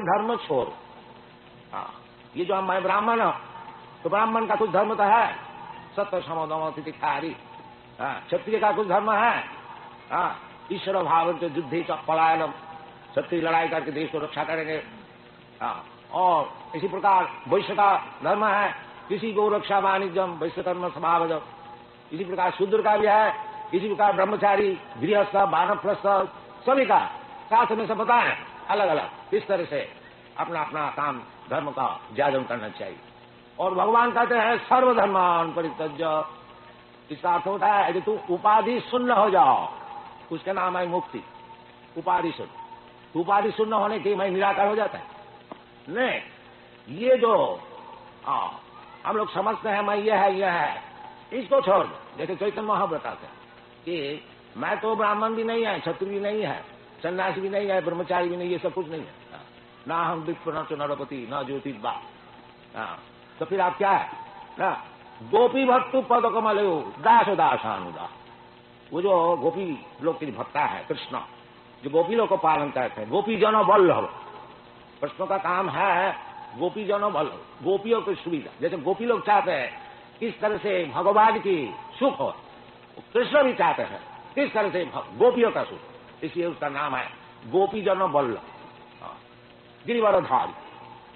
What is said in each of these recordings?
धर्म छोड़। हाँ, ये जो मैं ब्राह्मण हूं, तो ब्राह्मण का कुछ धर्म तो है, सत्य समोदम तिथिकारी। क्षत्रिय का कुछ धर्म है, ईश्वर भाव युद्धि च पलायनम, क्षत्रिय लड़ाई करके देश को रक्षा करेंगे। और इसी प्रकार वैश्य का धर्म है, किसी को रक्षा वाणिज्यम वैश्य कर्म स्वभाव। इसी प्रकार शूद्र का भी है, इसी प्रकार ब्रह्मचारी, गृहस्थ, वानप्रस्थ, सभी का शास्त्र में सब बताए अलग अलग किस तरह से अपना अपना काम धर्म का ज्यादन करना चाहिए। और भगवान कहते हैं सर्वधर्मान परित्यज्य। इसका अर्थ होता है कि तू उपाधि शून्य हो जाओ, उसका नाम है मुक्ति। उपाधि शून्य, उपाधि शून्य होने के मैं निराकार हो जाता है नहीं। ये जो हम लोग समझते हैं मैं ये है, इसको छोड़ दो। जैसे चैतन्य महाप्रभु बताते हैं कि मैं तो ब्राह्मण भी नहीं है, क्षत्रिय भी नहीं है, सन्यासी भी नहीं है, ब्रह्मचारी भी नहीं, ये सब कुछ नहीं है। ना हम विप्र न तो नरपति न ज्योतिर्वा। तो फिर आप क्या है ना? गोपी भक्तु पद कमल दास दासानुदास। वो जो गोपी लोग की भक्ता है कृष्ण, जो गोपी लोग को पालन करते हैं, गोपी जनो बल्लभ। कृष्ण का काम है गोपी जनो बल्लभ, गोपियों की सुविधा। जैसे गोपी लोग चाहते हैं किस तरह से भगवान की सुख हो, कृष्ण भी चाहते हैं किस तरह से गोपियों का सुख। इसलिए उसका नाम है गोपी जनो बल्लभ। गिरिवरधारी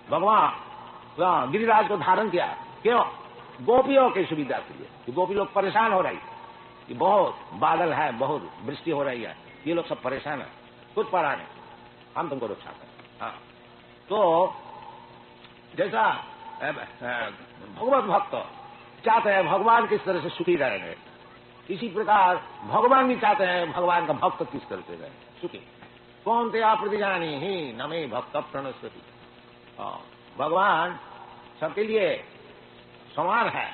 भगवान गिरिराज को धारण किया, क्यों? गोपियों की सुविधा के लिए। गोपी लोग परेशान हो रही, कि बहुत बादल है, बहुत वृष्टि हो रही है, ये लोग सब परेशान है, कुछ पड़ा नहीं, हम तुमको रक्षा करें। तो जैसा भगवत भक्त चाहते हैं भगवान किस तरह से सुखी रहेंगे, इसी प्रकार भगवान भी चाहते हैं भगवान का भक्त किस तरह से रहे सुखी। कौन ते आप प्रतिजानी ही नमे भक्त प्रणस्पति। भगवान सबके लिए समान है,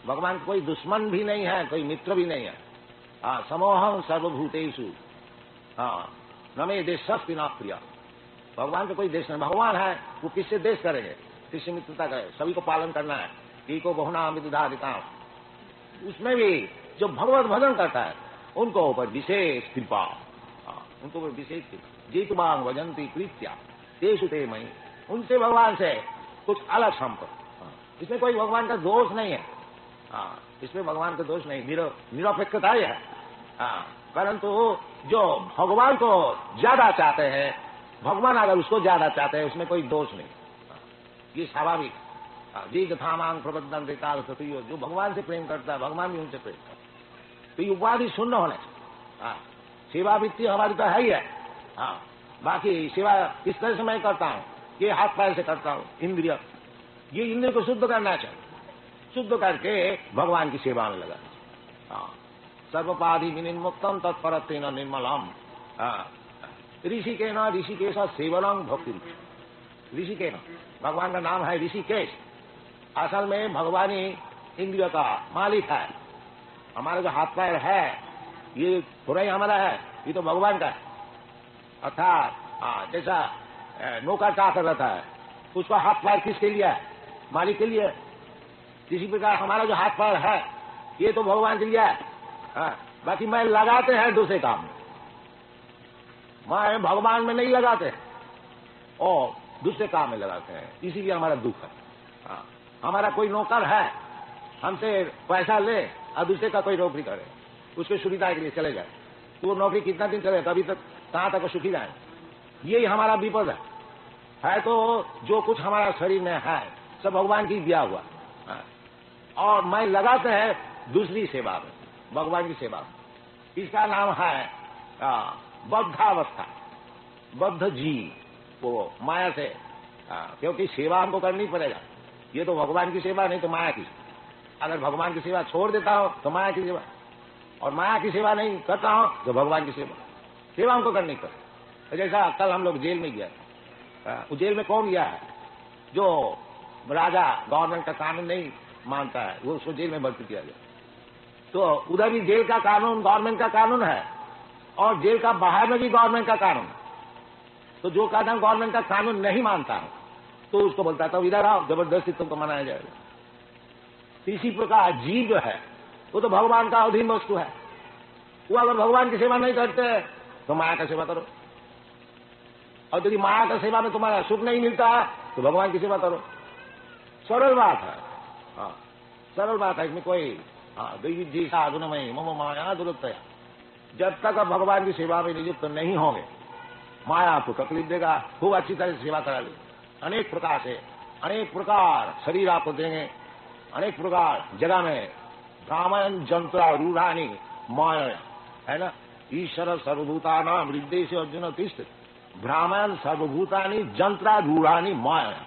भगवान कोई दुश्मन भी नहीं है, कोई मित्र भी नहीं है। समोहम सर्वभूतेषु नमे देशस्ति न प्रिय। भगवान का कोई देश नहीं, भगवान है वो किससे देश करेंगे, किससे मित्रता करे, सभी को पालन करना है। एको बहुना मित्रधारिता, उसमें भी जो भगवत भजन करता है उनको ऊपर विशेष कृपा, उनको ऊपर विशेष कृपा। जीतुमांग भजंती प्रीत्या तेषु ते मयि। उनसे भगवान से कुछ अलग संपर्क। इसमें कोई भगवान का दोष नहीं है, इसमें भगवान का दोष नहीं, निरपेक्षता ही है। परंतु जो भगवान को ज्यादा चाहते हैं, भगवान अगर उसको ज्यादा चाहते हैं, उसमें कोई दोष नहीं, ये स्वाभाविक। जी तथामांग प्रबंधन देता, जो भगवान से प्रेम करता है भगवान भी उनसे प्रेम करता है। तो ये उपाधि शून्य होने से सेवा वृत्ति हमारी तो है ही है। बाकी सेवा किस तरह से मैं करता हूँ, ये हाथ पैर से करता हूँ, इंद्रिय, ये इंद्रिय को शुद्ध करना चाहिए, शुद्ध करके भगवान की सेवा में लगा। सर्वपाधि विनिर्मुक्तम तत्परत्वेन निर्मलम। ऋषिकेश सेवनम भक्ति। ऋषिकेश भगवान का नाम है ऋषिकेश। असल में भगवान ही इंद्रिय का मालिक है। हमारा जो हाथ पैर है ये थोड़ा ही हमारा है, ये तो भगवान का है। अर्थात जैसा नौकर क्या कर रहा है, उसका हाथ पैर किसके लिए है, मालिक के लिए। इसी प्रकार हमारा जो हाथ पैर है ये तो भगवान के लिए है। बाकी मैं लगाते हैं दूसरे काम में, मैं भगवान में नहीं लगाते और दूसरे काम में लगाते हैं, इसीलिए हमारा दुख है। हमारा कोई नौकर है, हमसे पैसा ले और दूसरे का कोई नौकरी करे, उसके सुविधा के लिए चले जाए, तो वो नौकरी कितना दिन चले, कभी तक कहां तक सुखी जाए। यही हमारा विपद है। तो जो कुछ हमारा शरीर में है सब भगवान की दिया हुआ, और मैं लगाते हैं दूसरी सेवा में, भगवान की सेवा में। इसका नाम है बद्धावस्था। बद्ध जीव वो माया से, क्योंकि सेवा हमको करनी पड़ेगा। ये तो भगवान की सेवा नहीं तो माया की। अगर भगवान की सेवा छोड़ देता हो तो माया की सेवा, और माया की सेवा नहीं करता हो तो भगवान की सेवा हमको करनी पड़े। जैसा कल हम लोग जेल में गया, उस जेल में कौन गया है, जो राजा गवर्नमेंट का कानून नहीं मानता है, वो उसको जेल में भर्ती किया गया। तो उधर भी जेल का कानून गवर्नमेंट का कानून है, और जेल का बाहर में भी गवर्नमेंट का कानून। तो जो कानून गवर्नमेंट का कानून नहीं मानता है तो उसको बोलता था इधर आओ, जबरदस्ती तुमको मनाया जाएगा। इसी प्रकार जीव जो है वो तो भगवान का अधीन वस्तु है। वो अगर भगवान की सेवा नहीं करते तो माया का सेवा करो। और यदि माया की सेवा में तुम्हारा सुख नहीं मिलता है तो भगवान की सेवा करो। सरल बात है। हाँ, सरल बात है। इसमें कोई दैवी साधन में मम माया दुरुत्तया, जब तक आप भगवान की सेवा में नियुक्त नहीं होंगे माया आपको तकलीफ देगा। खूब अच्छी तरह से सेवा करा ली, अनेक प्रकार से, अनेक प्रकार शरीर आपको देंगे, अनेक प्रकार जगह में ब्राह्मण जंत्र रूढ़ानी माया, है ना। ईश्वर सर्वभूतानाम हृदय से अर्जुन तिष्ठ, ब्राह्मण सर्वभूतानी जंत्रा रूढ़ानी माया।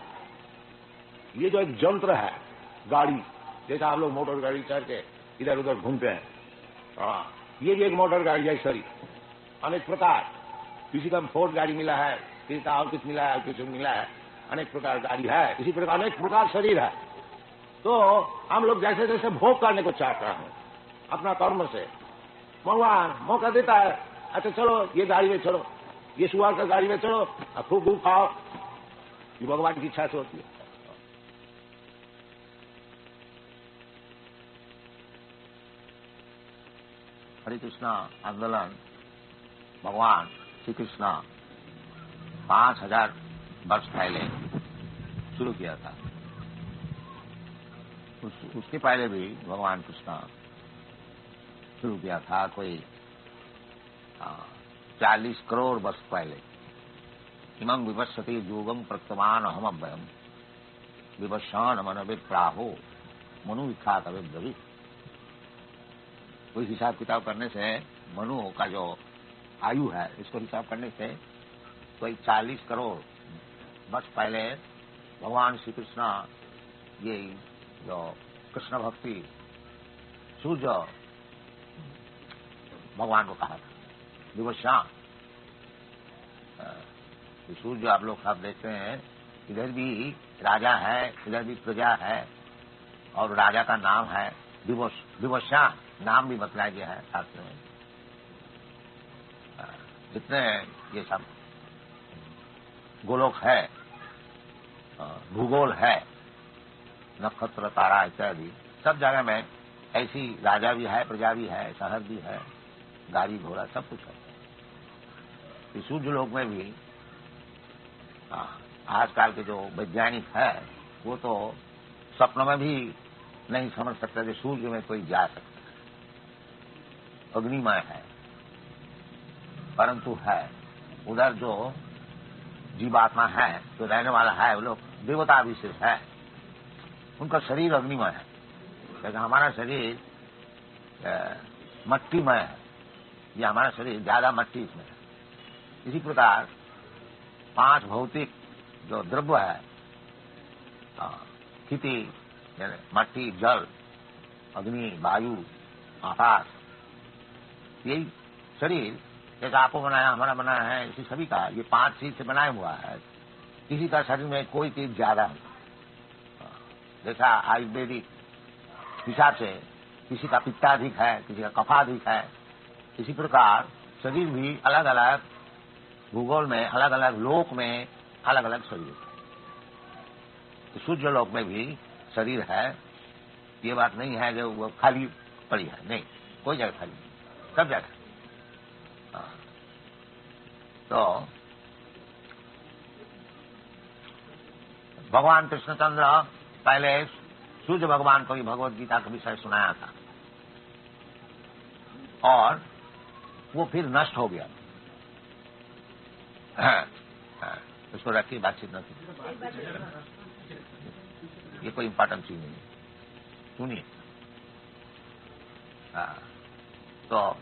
ये जो एक जंत्र है, गाड़ी, जैसा आप लोग मोटर गाड़ी चढ़ के इधर उधर घूमते हैं, ये भी एक मोटर गाड़ी है शरीर। अनेक प्रकार, किसी का फोर्ड गाड़ी मिला है, किसी का और कुछ मिला है, कुछ मिला है, अनेक प्रकार गाड़ी है, इसी प्रकार अनेक प्रकार शरीर है। तो हम लोग जैसे जैसे भोग करने को चाहते हैं अपना कर्म से, भगवान मौका देता है, अच्छा चलो ये गाड़ी में चलो, ये सुअर का गाड़ी में चलो, खूब खूब खाओ। ये भगवान की इच्छा से होती है। हरे कृष्णा आंदोलन भगवान श्री कृष्ण 5000 वर्ष पहले शुरू किया था। उसके पहले भी भगवान कृष्ण शुरू किया था, कोई 40 करोड़ वर्ष पहले। इमं विवस्वते योगम प्रत्यमान अहमभ्यम विवशान मनवे प्राहो मनु विख्यात अविद्रवी। कोई हिसाब किताब करने से मनु का जो आयु है, इसको हिसाब करने से कोई 40 करोड़ वर्ष पहले भगवान श्री कृष्ण ये जो कृष्ण भक्ति सूर्य भगवान को कहा था विवशान। सूर्य आप लोग सब देखते हैं, इधर भी राजा है, इधर भी प्रजा है, और राजा का नाम है विवशान, नाम भी बतलाया गया है शास्त्र में। जितने ये सब गोलोक है, भूगोल है, नक्षत्र तारा इत्यादि सब जगह में ऐसी राजा भी है, प्रजा भी है, शहर भी है, गाड़ी घोड़ा सब कुछ है। इस सूर्य लोक में भी आजकल के जो वैज्ञानिक है वो तो स्वप्न में भी नहीं समझ सकते कि सूर्य में कोई जा सकता है। अग्निमय है, परंतु है उधर जो जीवात्मा है, जो रहने वाला है, वो लोग देवता विशेष है, उनका शरीर अग्निमय है। लेकिन हमारा शरीर मट्टीमय है, ये हमारा शरीर ज्यादा मट्टी इसमें है। इसी प्रकार 5 भौतिक जो द्रव्य है, स्थिति मट्टी, जल, अग्नि, वायु, आकाश, यही शरीर एक आपको बनाया, हमारा बनाया है, इसी सभी का ये 5 चीज से बनाया हुआ है। किसी का शरीर में कोई चीज ज्यादा है, जैसा आयुर्वेदिक हिसाब से किसी का पित्ताधिक है, किसी का कफाधिक है, इसी प्रकार शरीर भी अलग अलग भूगोल में, अलग अलग लोक में अलग अलग शरीर है। तो सूर्य लोक में भी शरीर है, ये बात नहीं है कि वो खाली पड़ी है, नहीं, कोई जगह खाली नहीं, सब जगह। तो भगवान कृष्णचंद्र पहले सूर्य भगवान को ही भगवत गीता का विषय सुनाया था, और वो फिर नष्ट हो गया। उसको रखिए, बातचीत न कीजिए, ये कोई इंपॉर्टेंट चीज नहीं है, सुनिए। तो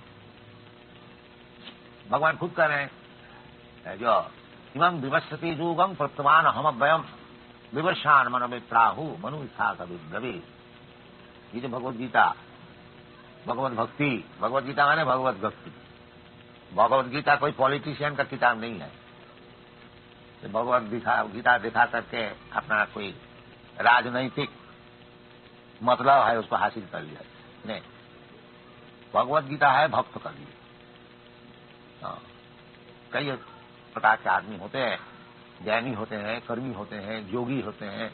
भगवान खुद कह रहे हैं, जो इमं विवस्वते योगम प्रत्यमान अहमभ्यम विवशान मन में प्राहु मनु विख्यात अविद्रवी। ये जो भगवत गीता, भगवत भक्ति, भगवत गीता माने भगवत भक्ति। भगवत गीता कोई पॉलिटिशियन का किताब नहीं है, भगवत गीता दिखा करके अपना कोई राजनैतिक मतलब है उसको हासिल कर लिया, नहीं। भगवत गीता है भक्त का लिए। कई प्रकार के आदमी होते हैं, ज्ञानी होते हैं, कर्मी होते हैं, योगी होते हैं,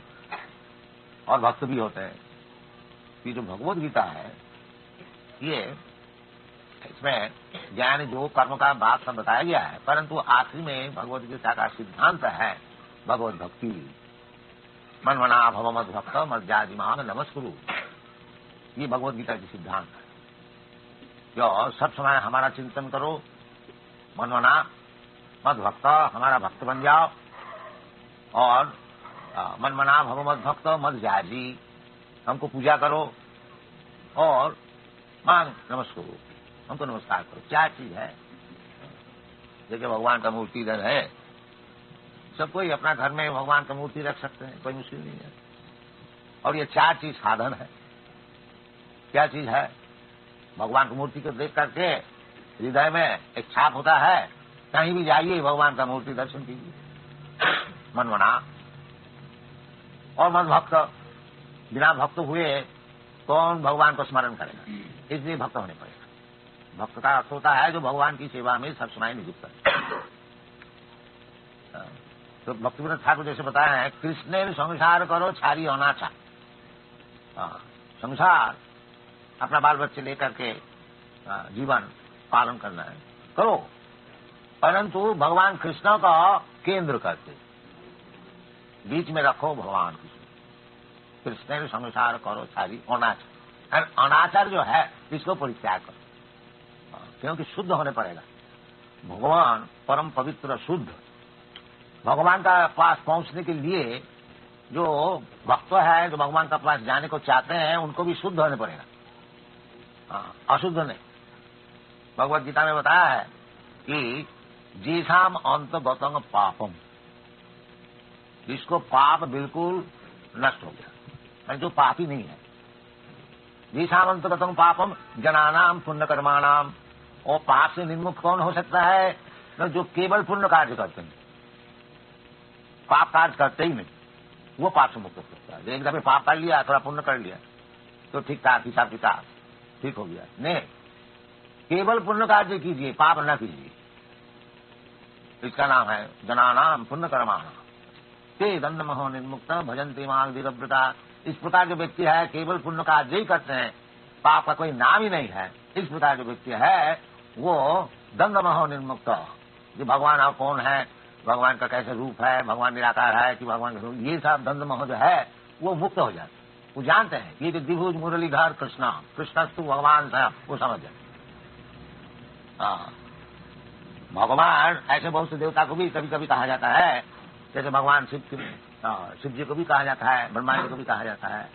और भक्त भी होते हैं। ये जो भगवत गीता है, ये इसमें ज्ञान जो कर्म का बात सब बताया गया है, परंतु आखिरी में भगवत गीता का सिद्धांत है भगवत भक्ति। मन मना भव मद भक्त मद जाजिमान नमस्कुरु, ये भगवत गीता की सिद्धांत है। जो सब समय हमारा चिंतन करो, मन मना मद भक्त, हमारा भक्त बन जाओ, और मन मना भव मद भक्त मद जाजी, हमको पूजा करो और मान नमस्कुरु, हमको नमस्कार करो। क्या चीज है? जैसे भगवान का मूर्ति इधर है, सब कोई अपना घर में भगवान का मूर्ति रख सकते हैं, कोई मुश्किल नहीं है। और ये 4 चीज साधन है। क्या चीज है? भगवान की मूर्ति को देख करके हृदय में एक छाप होता है, कहीं भी जाइए भगवान का मूर्ति दर्शन कीजिए। मन मना और मन भक्त, बिना भक्त हुए कौन भगवान को स्मरण करेगा? इसलिए भक्त होने पड़ेगा। भक्त का अर्थ होता है जो भगवान की सेवा में सब समय नियुक्त है। तो भक्तिविनोद ठाकुर जैसे बताया है, कृष्ण संसार करो छारी अनाचा। संसार अपना बाल बच्चे लेकर के जीवन पालन करना है, करो, परंतु भगवान कृष्ण का केंद्र करके बीच में रखो भगवान कृष्ण संसार करो छारी अनाचार। और अनाचार जो है इसको परित्याग करो, क्योंकि शुद्ध होने पड़ेगा। भगवान परम पवित्र शुद्ध, भगवान का पास पहुंचने के लिए जो भक्त है, जो भगवान का पास जाने को चाहते हैं, उनको भी शुद्ध होने पड़ेगा, अशुद्ध नहीं। भगवत गीता में बताया है कि जीसाम अंतगतंग पापम, जिसको पाप बिल्कुल नष्ट हो गया, जो पापी नहीं है। जीसाम अंतगतंग पापम जनानाम पुण्य कर्माणाम, और पाप से निर्मुक्त कौन हो सकता है? जो केवल पुण्य कार्य करते हैं, पाप कार्य करते ही नहीं, वो पाप से मुक्त हो सकता है। एक दफे पाप कर लिया, थोड़ा पुण्य कर लिया तो ठीक ठाक हिसाब किताब ठीक हो गया। नहीं, केवल पुण्य कार्य कीजिए, पाप न कीजिए। इसका नाम है जनानाम पुण्य कर्माणाम ते दंडमहो निर्मुक्त भजन्ते मां वीरव्रता। इस प्रकार जो व्यक्ति है केवल पुण्य कार्य ही करते हैं, पाप का कोई नाम ही नहीं है, इस प्रकार जो व्यक्ति है वो दंडमहो निर्मुक्त। जो भगवान आप कौन है, भगवान का कैसे रूप है, भगवान निराकार है कि भगवान का रूप, ये सब दंडमोह जो है वो मुक्त हो जाते। वो जानते हैं ये जो द्विभुज मुरलीधर कृष्णा, कृष्णस्तु भगवान है, वो समझ जाते। भगवान ऐसे बहुत से देवता को भी कभी कभी कहा जाता है, जैसे भगवान शिव जी को भी कहा जाता है, ब्रह्मा जी को भी कहा जाता है,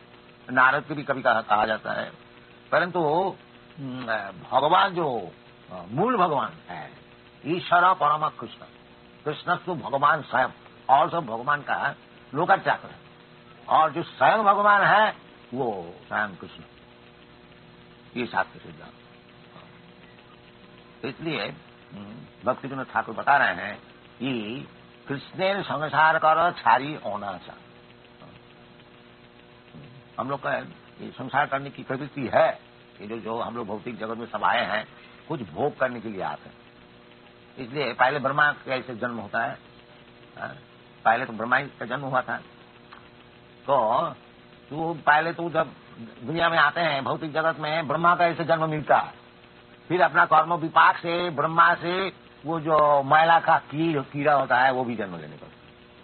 नारद को भी कभी कहा जाता है। परंतु भगवान जो मूल भगवान है, ईश्वर परम कृष्ण, कृष्णस्तु भगवान स्वयं, और सब भगवान का लोकाचार है, और जो स्वयं भगवान है वो स्वयं कृष्ण, ये शास्त्र सिद्धांत। इसलिए भक्ति विनोद ठाकुर बता रहे हैं कि कृष्ण संसार कर छारी अनाचार। हम लोग का संसार करने की प्रवृत्ति है कि जो हम लोग भौतिक जगत में सब आए हैं कुछ भोग करने के लिए आते हैं। इसलिए पहले ब्रह्मा का ऐसे जन्म होता है, पहले तो ब्रह्मा का जन्म हुआ था, तो पहले तो जब दुनिया में आते हैं भौतिक जगत में ब्रह्मा का ऐसे जन्म मिलता है, फिर अपना कर्म विपाक से ब्रह्मा से वो जो मैला का कीड़ा होता है वो भी जन्म लेने पर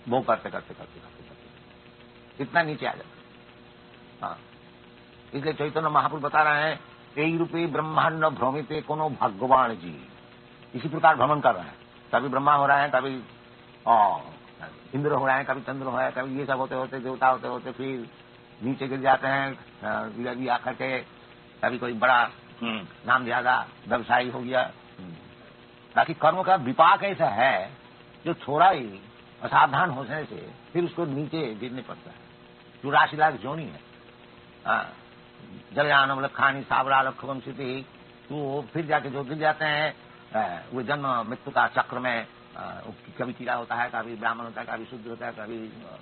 वो करते करते करते करते करते इतना नीचे आ जाता। हाँ, इसलिए चैतन्य महापुरुष बता रहे हैं यही रूपी ब्रह्मांड भ्रमिते कोनो भगवान जी, इसी प्रकार भ्रमण कर रहे हैं। कभी ब्रह्मा हो रहा है, कभी इंद्र हो रहा है, कभी चंद्र हो रहा है, कभी ये सब होते होते देवता होते होते फिर नीचे गिर जाते हैं आकर के, कभी कोई बड़ा नाम ज्यादा व्यवसायी हो गया। बाकी कर्म का विपाक ऐसा है जो थोड़ा ही असावधान होने से फिर उसको नीचे गिरने पड़ता है। 84 लाख जोनी है, जलयानम लखानी सावरा लखम स्थिति, तो फिर जाके जो गिर जाते हैं वो जन्म मृत्यु का चक्र में, कभी कीड़ा होता है, कभी ब्राह्मण होता है, कभी शुद्ध होता है, कभी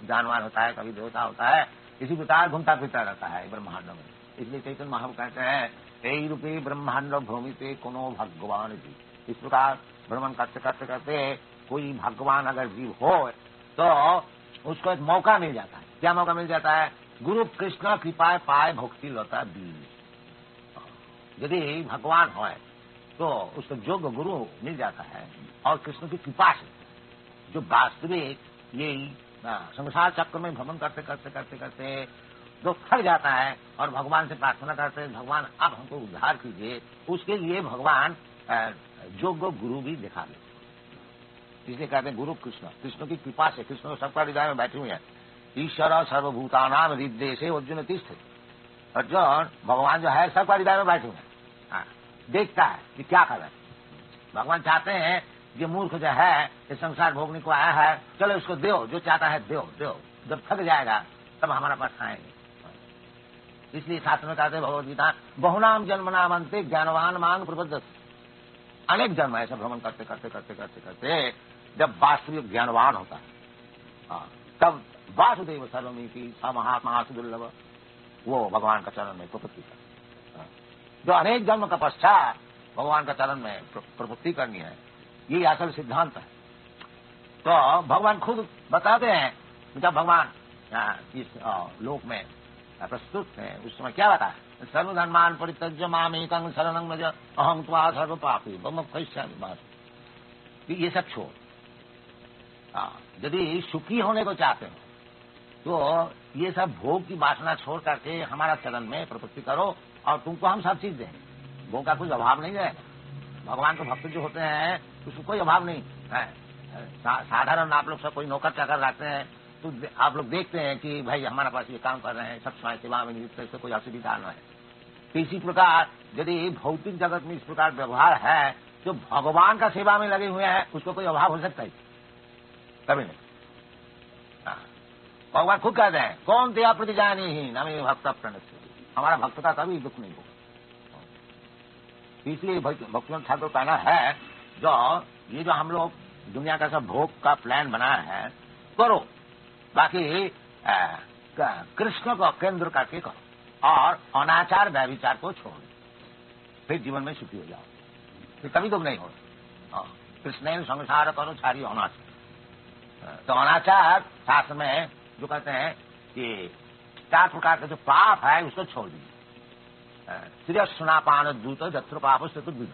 जानवर होता है, कभी देवता होता है, इसी प्रकार घूमता फिरता रहता है ब्रह्मांड में। इसलिए चैतन्य महाप्रभु कहते हैं यही रूपी ब्रह्मांड भूमि पे कोनो भगवान जी। इस प्रकार भ्रमण करते करते करते कोई भगवान अगर जीव हो तो उसको एक मौका मिल जाता है। क्या मौका मिल जाता है? गुरु कृष्ण कृपा पाए भक्ति लता दी। यदि भगवान हो तो उसको योग्य गुरु मिल जाता है और कृष्ण की कृपा से जो वास्तविक यही संसार चक्र में भ्रमण करते करते करते करते जो थक जाता है और भगवान से प्रार्थना करते हैं, भगवान आप हमको उद्धार कीजिए, उसके लिए भगवान योग्य गुरु भी दिखा दे। इसलिए कहते हैं गुरु कृष्ण, कृष्ण की कृपा से, कृष्ण तो सबका हृदय में बैठे हुए हैं। ईश्वर सर्वभूतानाम हृदय से अर्जुन तिष्ठति, अर्जुन भगवान जो है सबका हृदय में बैठे हुए हैं, देखता है कि क्या कर रहे हैं। भगवान चाहते हैं ये मूर्ख जो है इस संसार भोगने को आया है, चलो उसको दो, जो चाहता है दो दो, जब थक जाएगा तब हमारा पास आएंगे। इसलिए शास्त्र में कहते हैं भगवद गीता, बहुनाम जन्मनाम अंते ज्ञानवान मांग प्रबद्ध। अनेक जन्म ऐसा भ्रमण करते करते करते करते करते जब वास्तविक ज्ञानवान होता है तब वासुदेव सर्वमिति स महात्मा सुदुर्लभ, वो भगवान का चरण में प्रपत्ति कर। जो अनेक जन्म का पश्चात भगवान का चरण में प्रपत्ति करनी है, ये असल सिद्धांत है। तो भगवान खुद बताते हैं, जब भगवान इस लोक में प्रस्तुत है उस समय क्या बताया, सर्वधर्मान परित्यज्य मामेकं शरणं व्रज अहं त्वा सर्व पापी मोक्षयिष्यामि मा। ये सब छोड़, यदि सुखी होने को चाहते हो तो ये सब भोग की वासना छोड़ करके हमारा चरण में प्रपत्ति करो और तुमको हम सब चीज देंगे। भोग का कुछ अभाव नहीं है। भगवान के भक्त जो होते हैं उसको कोई अभाव नहीं है। साधारण आप लोग सब कोई नौकर चाकर रखते हैं तो आप लोग देखते हैं कि भाई हमारे पास ये काम कर रहे हैं, सब समय सेवा में नियुक्त, इससे कोई असुविधा न है। तो इसी प्रकार यदि भौतिक जगत में इस प्रकार व्यवहार है तो भगवान का सेवा में लगे हुए हैं, उसको कोई अभाव हो सकता है? कभी नहीं। भगवान खुद कहते हैं, कौन दया प्रतिजानी ही नमे भक्त प्रणस्य, हमारा भक्त का कभी दुख नहीं होगा। इसलिए भक्तिवंत ठाकुर कहना है, जो ये जो हम लोग दुनिया का सब भोग का प्लान बनाया है करो, बाकी कृष्ण को केंद्र करके करो और अनाचार व्यभिचार को छोड़, फिर जीवन में सुखी हो जाओ, फिर कभी दुख नहीं होगा। कृष्ण संसार करो सारी अनाचार। तो अनाचार शास्त्र में जो कहते हैं कि 4 प्रकार का जो पाप है उसको छोड़ दीजिए। श्रेय सुनापान दूत जत्र पाप चतुर्विध।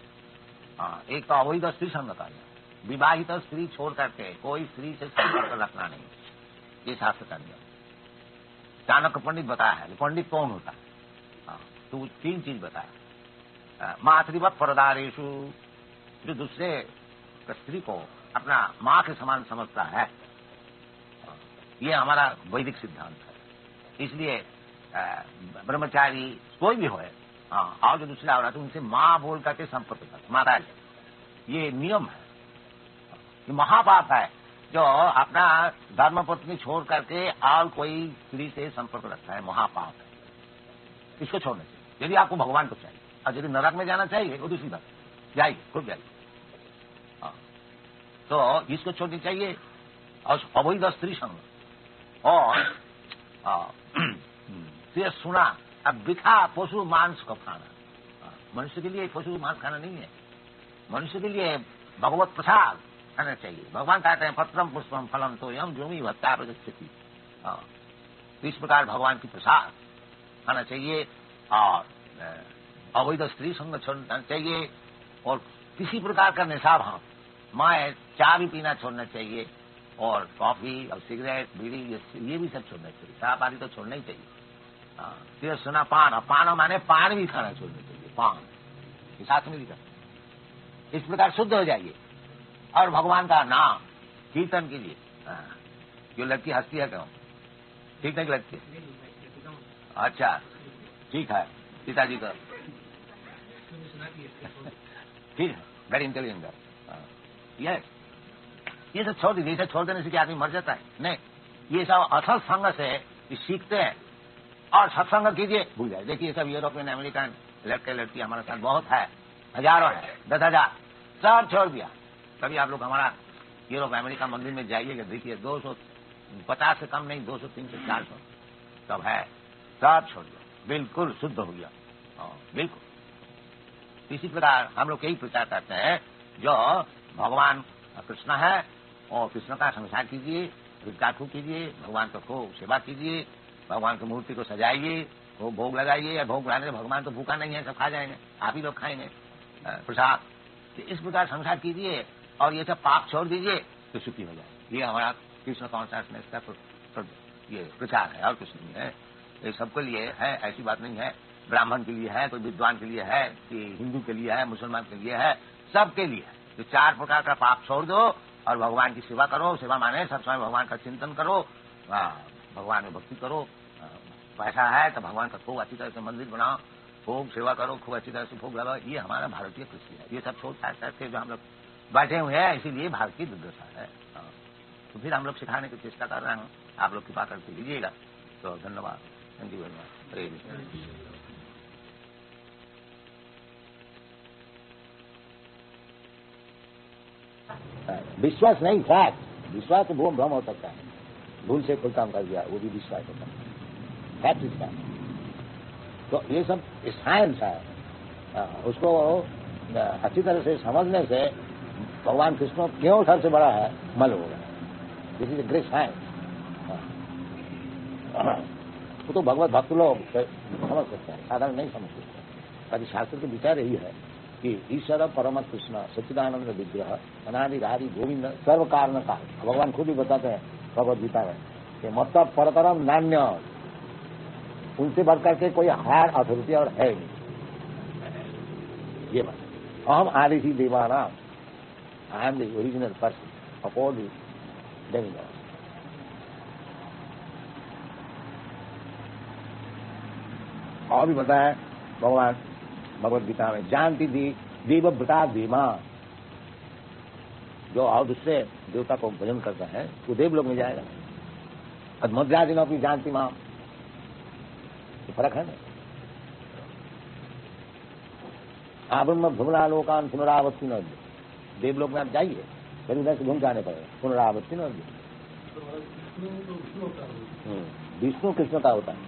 एक तो अवैध स्त्री संग का, विवाहित स्त्री छोड़ करके कोई स्त्री से संपर्क रखना नहीं, ये शास्त्र कर दिया। चाणक्य पंडित बताया है, पंडित कौन होता है? तो 3 चीज बताया। मातृवत परदारेशु, जो दूसरे स्त्री को अपना मां के समान समझता है, ये हमारा वैदिक सिद्धांत है। इसलिए ब्रह्मचारी कोई भी होए और जो दूसरा हो रहा तो उनसे मां बोल करके संपर्क करते, माता जी, ये नियम है। ये महापाप है जो अपना धर्म पत्नी छोड़ करके और कोई स्त्री से संपर्क रखता है, महापाप है। इसको छोड़ना चाहिए यदि आपको भगवान को चाहिए। और यदि नरक में जाना चाहिए वो दूसरी बात, जाइए खुद जाइए। तो इसको छोड़नी चाहिए। और अवैध स्त्री संग और सुना, अब बिखा पशु मांस को खाना, मनुष्य के लिए पशु मांस खाना नहीं है, मनुष्य के लिए भगवत प्रसाद खाना चाहिए। भगवान कहते हैं पत्रम पुष्पम फलम तो यम भूमि भत्ता प्रगति। तो इस प्रकार भगवान की प्रसाद खाना चाहिए और अवैध स्त्री संग छोड़ना चाहिए और किसी प्रकार का नशा भाव, माए चाय भी पीना छोड़ना चाहिए और कॉफी और सिगरेट बीड़ी ये भी सब छोड़ना चाहिए। शराब आदि तो छोड़ना ही चाहिए। फिर सुना पान, पान माने पान भी खाना छोड़ना चाहिए, पान साथ में भी करना। इस प्रकार शुद्ध हो जाइए और भगवान का नाम कीर्तन कीजिए। जो लड़की हंसती है क्यों? ठीक नहीं लगती? अच्छा ठीक है, पिताजी का ठीक है, वेरी इंटेलिजेंट। यस, ये सब छोड़ दीजिए। इसे छोड़ देने से क्या आदमी मर जाता है? नहीं, ये सब असल संग से सीखते हैं और सत्संग कीजिए, भूल जाए। देखिए सब यूरोपियन अमेरिकन लड़के लड़की हमारे साथ बहुत है, हजारों है, 10,000 सब छोड़ दिया। कभी आप लोग हमारा यूरोप अमेरिका मंदिर में जाइएगा, देखिए 250 से कम नहीं, 200 300 400 सब है, सब छोड़ दिया, बिल्कुल शुद्ध हो गया। बिल्कुल इसी प्रकार हम लोग यही प्रचार करते हैं, जो भगवान कृष्ण है और कृष्ण का संसार कीजिए, विकास कीजिए, भगवान को खूब सेवा कीजिए, भगवान की मूर्ति को सजाइए, खूब भोग लगाइए। भोग लगाने से भगवान तो भूखा नहीं है, सब खा जाएंगे, आप ही लोग खाएंगे प्रसाद। कि इस प्रकार संसार कीजिए और ये सब पाप छोड़ दीजिए तो सुखी हो जाए। ये हमारा कृष्ण कॉन्शियसनेस का ये प्रचार है और कुछ नहीं है। ये सबके लिए है, ऐसी बात नहीं है। ब्राह्मण के लिए है, कोई विद्वान के लिए है, कि हिंदू के लिए है, मुसलमान के लिए है, सबके लिए है। तो 4 प्रकार का पाप छोड़ दो और भगवान की सेवा करो। सेवा माने सब समय भगवान का चिंतन करो, भगवान में भक्ति करो। पैसा है तो भगवान का खूब अच्छी तरह से मंदिर बनाओ, खूब सेवा करो, खूब अच्छी तरह से भोग लगाओ। ये हमारा भारतीय कृषि है। ये सब छोड़ करके जो हम लोग बैठे हुए हैं, इसीलिए भारत की दुर्दशा है। तो फिर हम लोग सिखाने की चेष्टा कर रहे हैं। आप लोग कृपा करके लीजिएगा। तो धन्यवाद। Thank you very much. Hare Krishna. विश्वास नहीं, फैक्ट। विश्वास तो भ्रम हो सकता है, भूल से कोई काम कर दिया, वो भी विश्वास होता है। Fact is fact. तो ये सब साइंस है। उसको अच्छी तरह से समझने से भगवान कृष्ण क्यों सबसे बड़ा है मालूम होगा। This is a great science. वो तो भगवत भक्त लोग समझ सकते हैं, साधारण नहीं समझ सकते। पर शास्त्र के विचार यही है कि ईश्वर परम कृष्ण सच्चिदानंद विग्रह अनादि आदि गोविंद सर्व कारण का। भगवान खुद ही बताते हैं भगवत गीता में कि मतलब परतरम नान्य, उनसे बढ़कर के कोई हायर अथॉरिटी और है नहीं। ये बात। अहम आदि थी देवाना, I am the original person of all the demigods. और भी बताया भगवान भगवत गीता में, जानती दी देवव्रता धीमा, जो और दूसरे देवता को भजन करता है वो देवलोक में जाएगा। और मध्यादिनों की जानती मां, तो फर्क है ना। आब्रह्म भ्रमरालोकान पुनरावृत्ति न, देवलोक में आप जाइए, फिर उधर से घूम जाने पड़ेगा, पुनरावृत्ति न। विष्णु कृष्ण का होता है।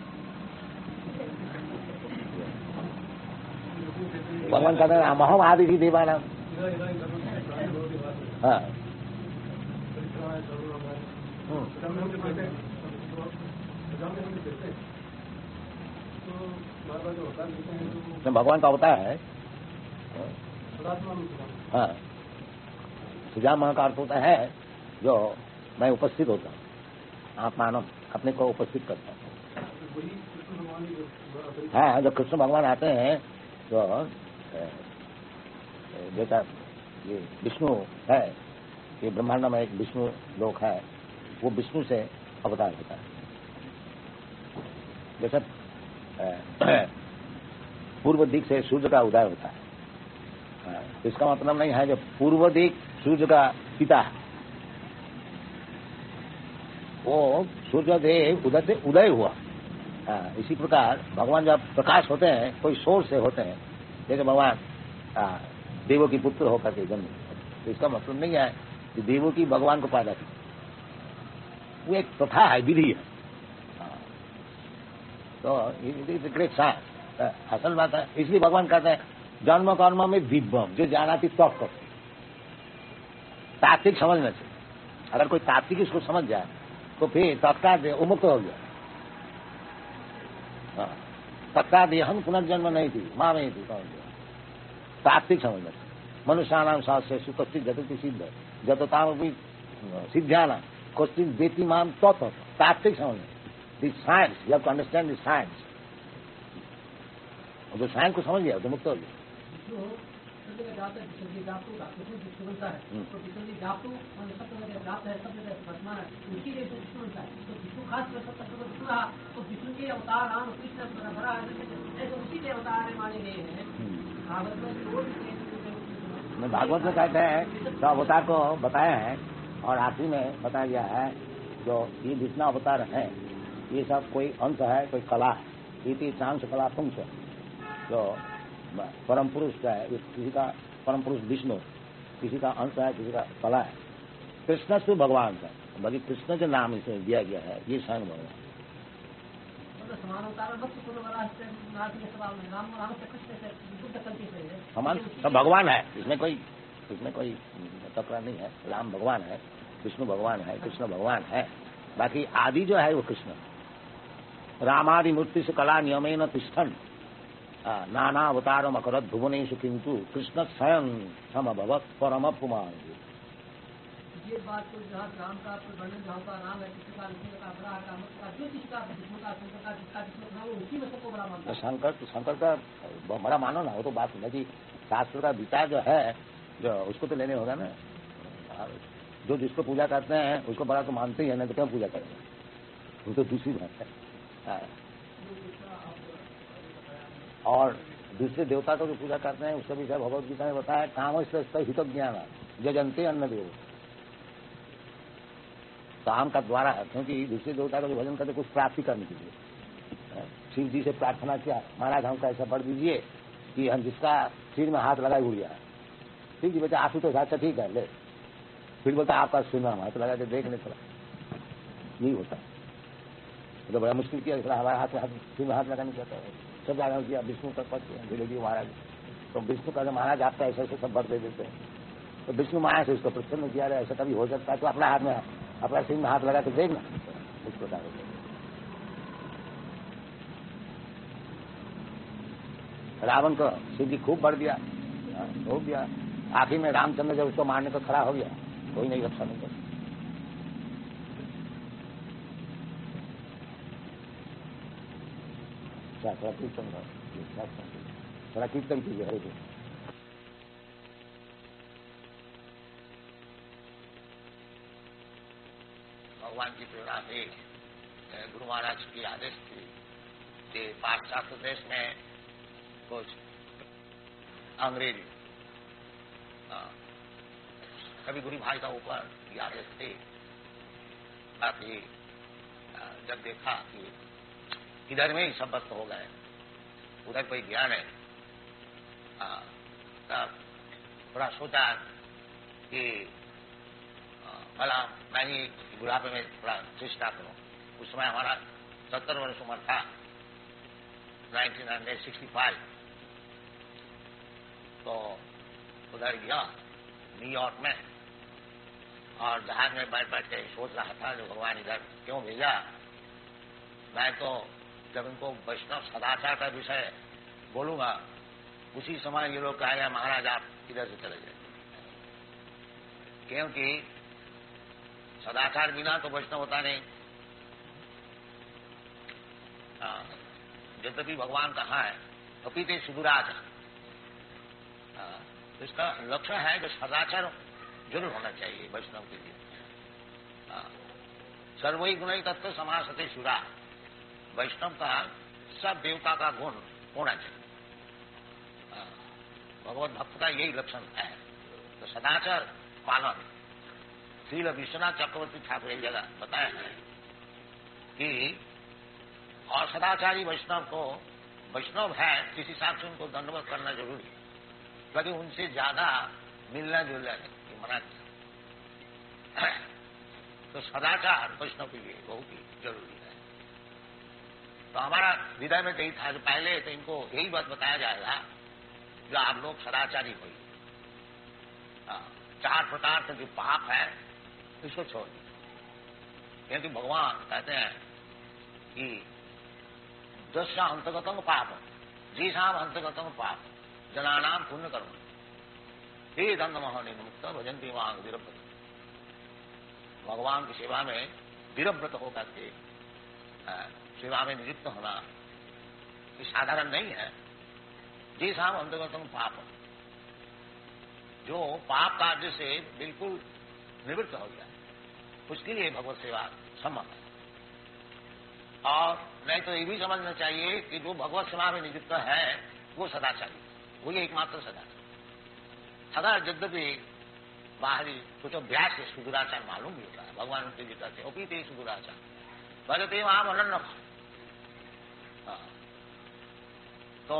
भगवान कहते हैं अहम आदि ही देवाना। हाँ, भगवान का होता है। हाँ, सुजा मां का अर्थ होता है जो मैं उपस्थित होता हूँ, आप मानव अपने को उपस्थित करता हूँ। हाँ, जब कृष्ण भगवान आते हैं तो जैसा ये विष्णु है, ये ब्रह्मांड में एक विष्णु लोक है, वो विष्णु से अवतार होता है। जैसा पूर्व दिक से सूर्य का उदय होता है, इसका मतलब नहीं है जो पूर्व दिक सूर्य का पिता है, वो सूर्य देव उधर से उदय हुआ। इसी प्रकार भगवान जब प्रकाश होते हैं कोई सोर्स से होते हैं, जैसे भगवान देवों की पुत्र होकर के जन्म, तो इसका मतलब नहीं है कि देवों की भगवान को पैदा की, वो एक प्रथा है, विधि है। तो ग्रेट साइंस असल बात है। इसलिए भगवान कहते हैं जन्म कर्म में दिव्यम, जो जाना थी तब कर, तात्विक समझने से। अगर कोई तात्विक इसको समझ जाए तो फिर तत्काल उन्मुक्त हो गया। तत्काल हम पुनर्जन्म नहीं थी, माँ नहीं थी, तात्विक समझना। मनुष्याणाम शास्त्र सुपस्थित जतति सिद्ध जतताम भी सिद्ध्याना क्वेश्चन देती माम तो तात्विक समझना। This science, you have to understand this science. जो साइंस को समझ गया तो मुक्त हो गया। भागवत में कहते हैं तो अवतार को बताया है और आखिरी में बताया गया है जो ये जितना अवतार है ये सब कोई अंश है, कोई कला है। ये चांस कला पुंस, जो परम पुरुष का है, किसी का परम पुरुष विष्णु, किसी का अंश है, किसी का कला है। कृष्ण से भगवान का, बाकी कृष्ण के नाम इसे दिया गया है, ये स्वयं भगवान। समान सब भगवान है, इसमें कोई तकरार नहीं है। राम भगवान है, विष्णु भगवान है, कृष्ण भगवान है, बाकी आदि जो है वो कृष्ण। रामादि मूर्ति से कला नियमेन तिष्ठन, नाना अवतारम अकरत भुवनेषु किंतु कृष्ण स्वयं समभवत परम पुमान। ये बात तो जहाँ राम का वर्णन जहाँ का राम है, कृष्ण का, विष्णु का, बड़ा का, मत का, जो जिसका विष्णु का, शंकर का, जिसका विष्णु का, वो उसी में सबको बड़ा मानता है। शंकर का बड़ा मानो ना, वो तो बात नहीं। शास्त्र का विचार जो है, जो उसको तो लेने होगा ना। जो जिसको पूजा करते हैं उसको बड़ा तो मानते ही है, नहीं तो क्यों पूजा करते हैं? वो तो दूसरी बात है। और दूसरे देवता को जो पूजा करते हैं उसका विषय भगवत गीता में बताया, काम से हित ज्ञान जजंते अन्न देव। काम का द्वारा है, क्योंकि दूसरे देवता का जो भजन करते कुछ प्राप्ति करने के लिए। शिव जी से प्रार्थना किया, महाराज हमको ऐसा बढ़ दीजिए कि हम जिसका सिर में हाथ लगाए उड़ जाए। शिव जी बोलते आप ही तो अच्छा ठीक है ले। फिर बोलता आपका सिर में हाथ लगा के देख ले थोड़ा, यही होता है। तो बड़ा मुश्किल किया, हमारे हाथ में सिर में हाथ लगाने चाहता है। सब जगह किया, विष्णु का पद धीरे धीरे महाराज। तो विष्णु का महाराज आपका ऐसा ऐसे सब भर दे देते हैं। तो विष्णु माया से उसको प्रसन्न किया, ऐसा कभी हो सकता है तो अपना हाथ में, अपना सिर में हाथ लगा के देखना, इस प्रकार होता है। रावण को शिव जी खूब बढ़ दिया, हो गया। आखिर में रामचंद्र जब उसको मारने को खड़ा हो गया, कोई नहीं रक्षा नहीं कर। थोड़ा कीर्तन थोड़ा कीर्तन कीजिए। हरे कृष्ण। भगवान की प्रेरणा से गुरु महाराज की आदेश थी कि पाश्चात्य देश में कुछ अंग्रेजी कभी गुरु भाई का ऊपर की आदेश थी। बाकी जब देखा कि इधर में ही सब वस्त हो गए, उधर कोई गया नहीं, तब थोड़ा सोचा कि भला मैं ही बुढ़ापे में थोड़ा चेष्टा करूं। उस समय हमारा 70 वर्ष उम्र था, 1965। तो उधर गया न्यूयॉर्क में, और जहाज में बैठ बैठ के सोच रहा था जो भगवान इधर क्यों भेजा। मैं तो जब इनको वैष्णव सदाचार का विषय बोलूंगा, उसी समय ये लोग कहेंगे महाराज आप इधर से चले जाए, क्योंकि सदाचार बिना तो वैष्णव होता नहीं। यद्यपि भगवान कहा है अपीते सुदुराचार, तो इसका लक्ष्य है कि सदाचार जरूर होना चाहिए वैष्णव के लिए। सर्वई गुण तत्व समासते सुरा, वैष्णव का सब देवता का गुण होना चाहिए। भगवत भक्त का यही लक्षण है। तो सदाचार पालन, श्रील विश्वनाथ चक्रवर्ती ठाकुर एक जगह बताया है कि और सदाचारी वैष्णव को, वैष्णव है किसी हिसाब से उनको दंडवत करना जरूरी, क्योंकि उनसे ज्यादा मिलना जुलना नहीं मना किया। तो सदाचार वैष्णव के लिए बहुत ही जरूरी है। तो हमारा हृदय में यही था कि पहले तो इनको यही बात बताया जाएगा जो आप लोग सदाचारी होइए। 4 प्रकार का जो पाप है इसको छोड़ दीजिए, क्योंकि भगवान कहते हैं कि दस्या अंतर्गतम पाप जीसाम अंतर्गतम पाप जनानाम पुण्य कर्म हे दंडमह निमुक्त भजंती वांग वीरव्रत। भगवान की सेवा में वीरव्रत होकर के सेवा में नियुक्त होना ये साधारण नहीं है। जीसाम अंतर्गतम पाप, जो पाप कार्य से बिल्कुल निवृत्त हो गया, उसके लिए भगवत सेवा संभव है। और नहीं तो ये भी समझना चाहिए कि जो भगवत सेवा में नियुक्त है वो सदाचारी, वही एकमात्र सदाचारी। अगर यद्यपि बाहरी कुछ अभ्यास से सुदुराचार मालूम भी होता है, भगवान उनके जी कहते ओपीते सुदुराचार भजते वहां अनन्न। तो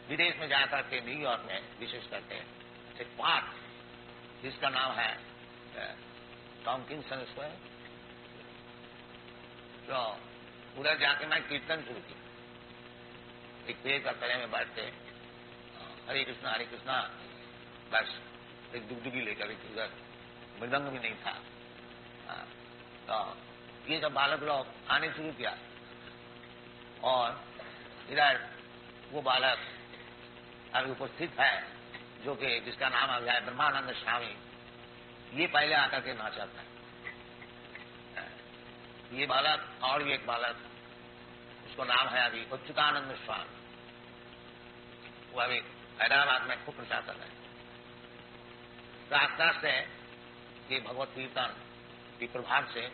विदेश में जाकर के न्यूयॉर्क में विशेष करके एक पार्क जिसका नाम है टॉमकिंसन स्क्वायर, तो उधर जाके मैं कीर्तन शुरू किया। एक पेड़ का तले में बैठते हरे कृष्णा, बस एक डुगडुगी लेकर उधर मृदंग भी नहीं था। तो ये सब बालक लोग आने शुरू किया और इधर वो बालक अभी उपस्थित है, जो कि जिसका नाम आ गया है ब्रह्मानंद स्वामी। ये पहले आकर के नाचा था। ये बालक और भी एक बालक, उसको नाम है अभी अच्युतानंद स्वामी। वो अभी हैदराबाद में खूब प्रशासन है। तो आस्ता से ये भगवत कीर्तन की प्रभाव से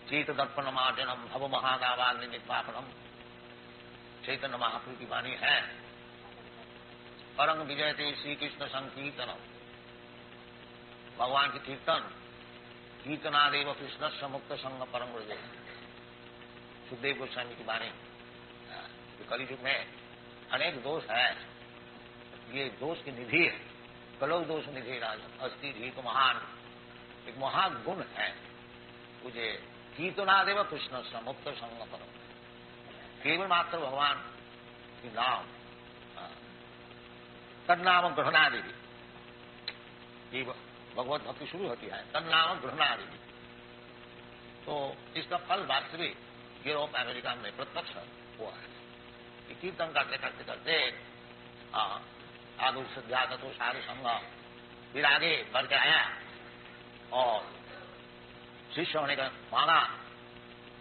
चेत दर्पण मार्जनम भव महादावाद निपापनम चैतन्य महाप्रभु की वाणी है। परंग विजयते श्री कृष्ण संकीर्तनम, भगवान की कीर्तन, कीर्तनादेव कृष्ण से मुक्त संग परम विजय। सुखदेव गोस्वामी की वाणी। कलयुग में अनेक दोष है, ये दोष की निधि है। कलो दोष निधि राजन अस्थि ही तो महान, एक महागुण है मुझे। कीर्तनादेव कृष्ण से मुक्त संग परम, केवल मात्र भगवान की नाम, तन्नाम ग्रहणादि, ये भगवत भक्ति शुरू होती है तन्नाम ग्रहणादि। तो इसका फल वास्तविक यूरोप अमेरिका में प्रत्यक्ष हुआ है। कीर्तन करते करते करते आगु सज्जात तो साधु संग, फिर आगे बढ़ के आया और शिष्य होने का मांगा।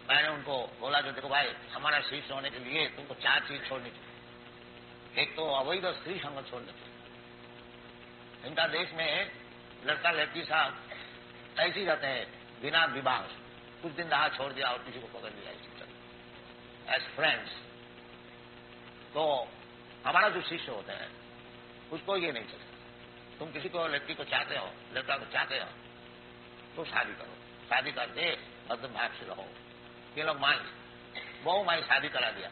मैंने उनको बोला, जो देखो भाई, हमारा शिष्य होने के लिए तुमको 4 चीज छोड़नी चाहिए। एक तो अवैध स्त्री संग छोड़नी चाहिए। इनका देश में लड़का लड़की साहब ऐसे ही रहते हैं बिना विवाह, कुछ दिन रहा छोड़ दिया और किसी को पकड़ लिया, एज फ्रेंड्स। तो हमारा जो शिष्य होते हैं उसको ये नहीं चलता। तुम किसी को लड़की को चाहते हो, लड़का को चाहते हो, तो शादी करो, शादी करके भद्र भाग से रहो। ये लोग बहु माई शादी करा दिया।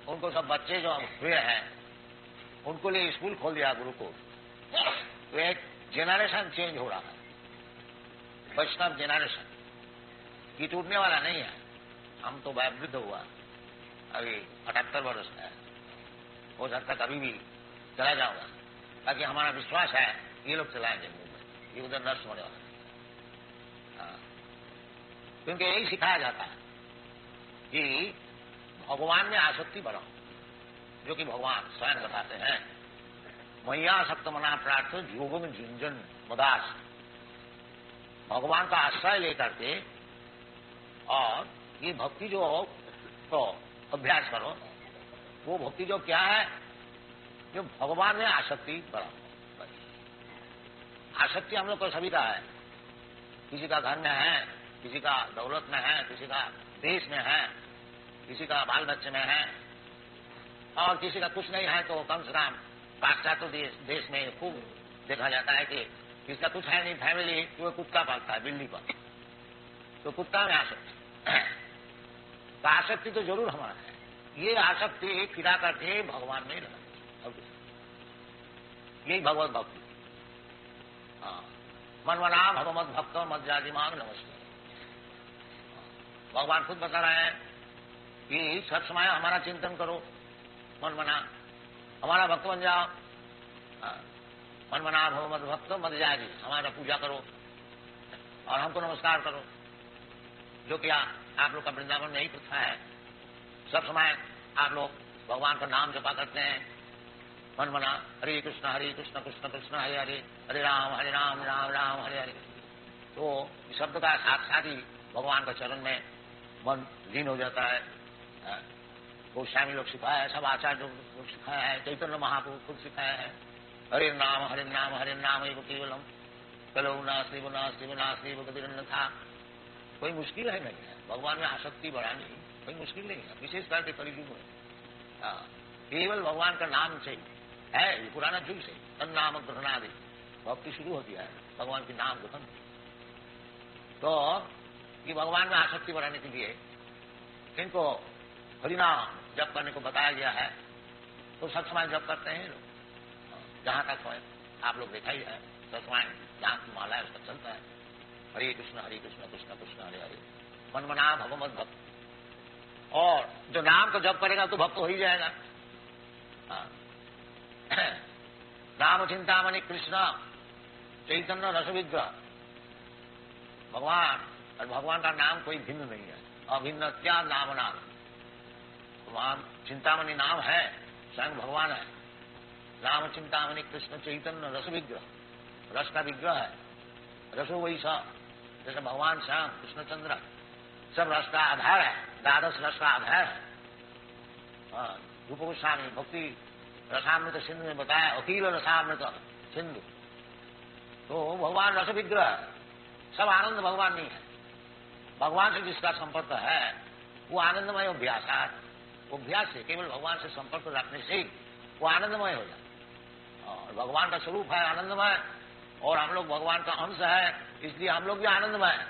उनको सब बच्चे जो हुए हैं उनको लिए स्कूल खोल दिया, गुरुकुल। तो एक जेनरेशन चेंज हो रहा है, वैष्णव जेनरेशन की टूटने वाला नहीं है। हम तो वृद्ध हुआ, अभी 78 वर्ष है, हो सकता कभी भी चला जाऊंगा। बाकी हमारा विश्वास है ये लोग चलाएंगे मूवमेंट, ये उधर नष्ट होने वाला है। क्योंकि यही सिखाया जाता है कि भगवान में आसक्ति बढ़ाओ, जो कि भगवान स्वयं बताते हैं, मैया सक्त मना प्रार्थ योगो में झुंझुन मदास। भगवान का आश्रय लेकर के और ये भक्ति जो तो अभ्यास करो, वो भक्ति जो क्या है, जो भगवान में आसक्ति बढ़ाओ। आसक्ति हम लोग को सभी का है, किसी का घर में है, किसी का दौलत में है, किसी का देश में है, किसी का बाल बच्चे में है, और किसी का कुछ नहीं है तो कम से कम पाश्चात्य देश में खूब देखा जाता है कि किसका कुछ है नहीं फैमिली, तो वो कुत्ता पालता है बिल्ली पर, तो कुत्ता में आसक्ति। तो आसक्ति तो जरूर हमारा है। ये आसक्ति फिरा करके भगवान में लगा, यही भगवत भक्ति। मनमना भगवत भक्त मज्जादिमान नमस्ते। भगवान खुद बता रहे हैं कि सब समय हमारा चिंतन करो, मनमना हमारा भक्त बन जाओ। मनमना भगवत भक्त मज्जादि, हमारा पूजा करो और हमको नमस्कार करो, जो कि आप लोग का वृंदावन में यही प्रथा है। सब समय आप लोग भगवान का नाम जपा करते हैं, मनमना हरे कृष्ण कृष्ण कृष्ण हरे हरे, हरे राम राम राम हरे हरे। तो इस शब्द का साथ ही भगवान का चरण में मन लीन हो जाता है। गोस्वामी लोग सिखाया है, सब आचार्य लोग सिखाया है, चैतन्य महाप्रभु खुद सिखाया है, हरे नाम एवं केवलम कलो नास्ति नास्ति गतिरन्न था। कोई मुश्किल है नहीं है, भगवान में आसक्ति बढ़ानी कोई मुश्किल नहीं है, विशेष करके कलियुग में। केवल भगवान का नाम से है, ये पुराना युग से तन्नाम ग्रहणादि भक्ति शुरू होती है, भगवान के नाम ग्रहण। तो ये भगवान में आसक्ति बढ़ाने के लिए इनको हरिनाम जप करने को बताया गया है। तो सब समय जप करते हैं लोग, जहां तक हो आप लोग देखा ही है, सब समय जहां की माला है उसका चलता है, हरे कृष्ण कृष्ण कृष्ण हरे हरे, मनमना भगवत भक्त। और जो नाम को जप करेगा तो भक्त हो ही जाएगा। नाम चिंतामणि कृष्ण चैतन्य रस विग्रह, भगवान और भगवान का नाम कोई भिन्न नहीं है, अभिन्न क्या नाम नाम। वहां चिंतामणि नाम है, स्वयं भगवान है। राम चिंतामणि कृष्ण चैतन्य रस विग्रह, रस का विग्रह है। रसो वैसा, जैसे भगवान श्याम कृष्णचंद्र सब रस का आधार है, द्वादश रस का आधार है। रूप गोस्वामी भक्ति रसामृत सिंधु में बताया, अखिल रसामृत सिंधु। तो भगवान रस विग्रह है, सब आनंद भगवान नहीं है। भगवान से जिसका संपर्क है वो आनंदमय अभ्यास है। वो अभ्यास से केवल भगवान से संपर्क रखने से ही वो आनंदमय हो जाए। और भगवान का स्वरूप है आनंदमय, और हम लोग भगवान का अंश है, इसलिए हम लोग भी आनंदमय है।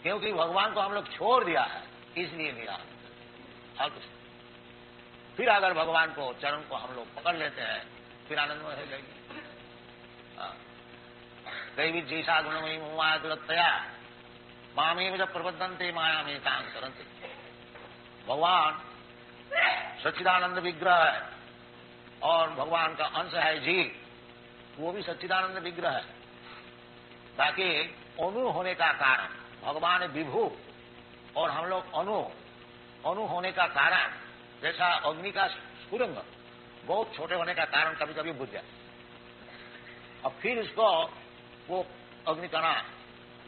क्योंकि भगवान को हम लोग छोड़ दिया है, इसलिए नहीं आनंद। और कुछ फिर अगर भगवान को चरण को हम लोग पकड़ लेते हैं फिर आनंदमय हो जाएगी। कई भी जैसा गुणमयी माया दुरतया मामे में जब प्रबद्धनते माया में तांग करते। भगवान सच्चिदानंद विग्रह है और भगवान का अंश है जीव, वो भी सच्चिदानंद विग्रह है। ताकि अणु होने का कारण भगवान विभु और हम लोग अणु होने का कारण, जैसा अग्नि का स्फुरंग बहुत छोटे होने का कारण कभी कभी बुझ जाए, अब फिर इसको वो अग्नि कणा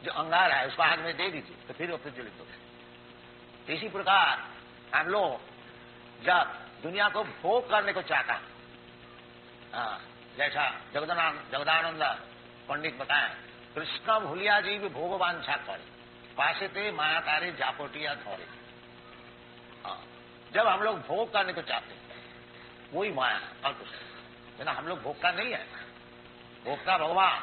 जो अंगार है उसको आग में दे दीजिए तो फिर वो प्रज्वलित हो जाए। इसी प्रकार हम लोग जब दुनिया को भोग करने को चाहता, जैसा जगदानंद पंडित बताए, कृष्ण भूलिया जी भी भोग वांछा करे, पासे ते माया तारे जापोटिया धोरे। जब हम लोग भोग करने को चाहते हैं वही माया है और कुछ नहीं। हम लोग भोग का नहीं है, भोग का भगवान,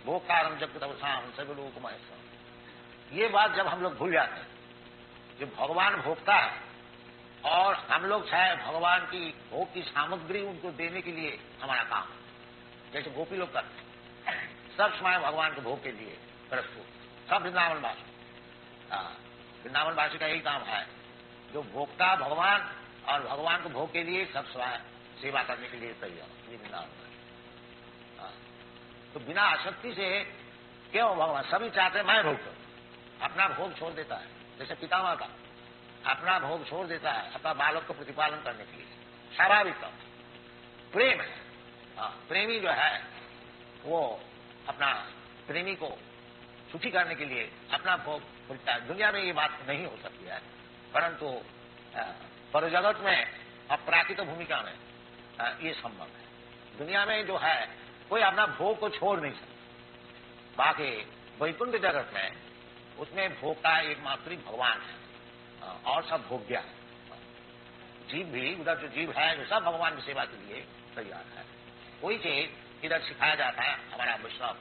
भोग का रम जब तवसाम सभी लोग महेश्वर। ये बात जब हम लोग भूल जाते हैं, जब भगवान भोगता है और हम लोग चाहे भगवान की भोग की सामग्री उनको देने के लिए हमारा काम, जैसे गोपी लोग करते हैं, सब समय भगवान के भोग के लिए प्रस्तुत, सब वृंदावनवासी का यही काम है, जो भोगता भगवान और भगवान को भोग के लिए सब समय सेवा करने के लिए तैयार वृंदावनवासी। तो बिना आसक्ति से क्यों भगवान सभी चाहते मैं भोग करूं, अपना भोग छोड़ देता है। जैसे पितामह का अपना भोग छोड़ देता है अपना बालक को प्रतिपालन करने के लिए, स्वाभाविक प्रेम है। प्रेमी जो है वो अपना प्रेमी को सुखी करने के लिए अपना भोग छोड़ता है। दुनिया में ये बात नहीं हो सकती है, परंतु पर जगत में अपराकृत भूमिका में ये संभव है। दुनिया में जो है कोई अपना भोग को छोड़ नहीं सकता। बाकी वैकुंठ जगत में उसमें भोग का एकमात्र भगवान है और सब भोग्य है। जीव भी उधर जो जीव है जो सब भगवान की सेवा के लिए तैयार है। कोई चीज इधर सिखाया जाता है हमारा वैष्णव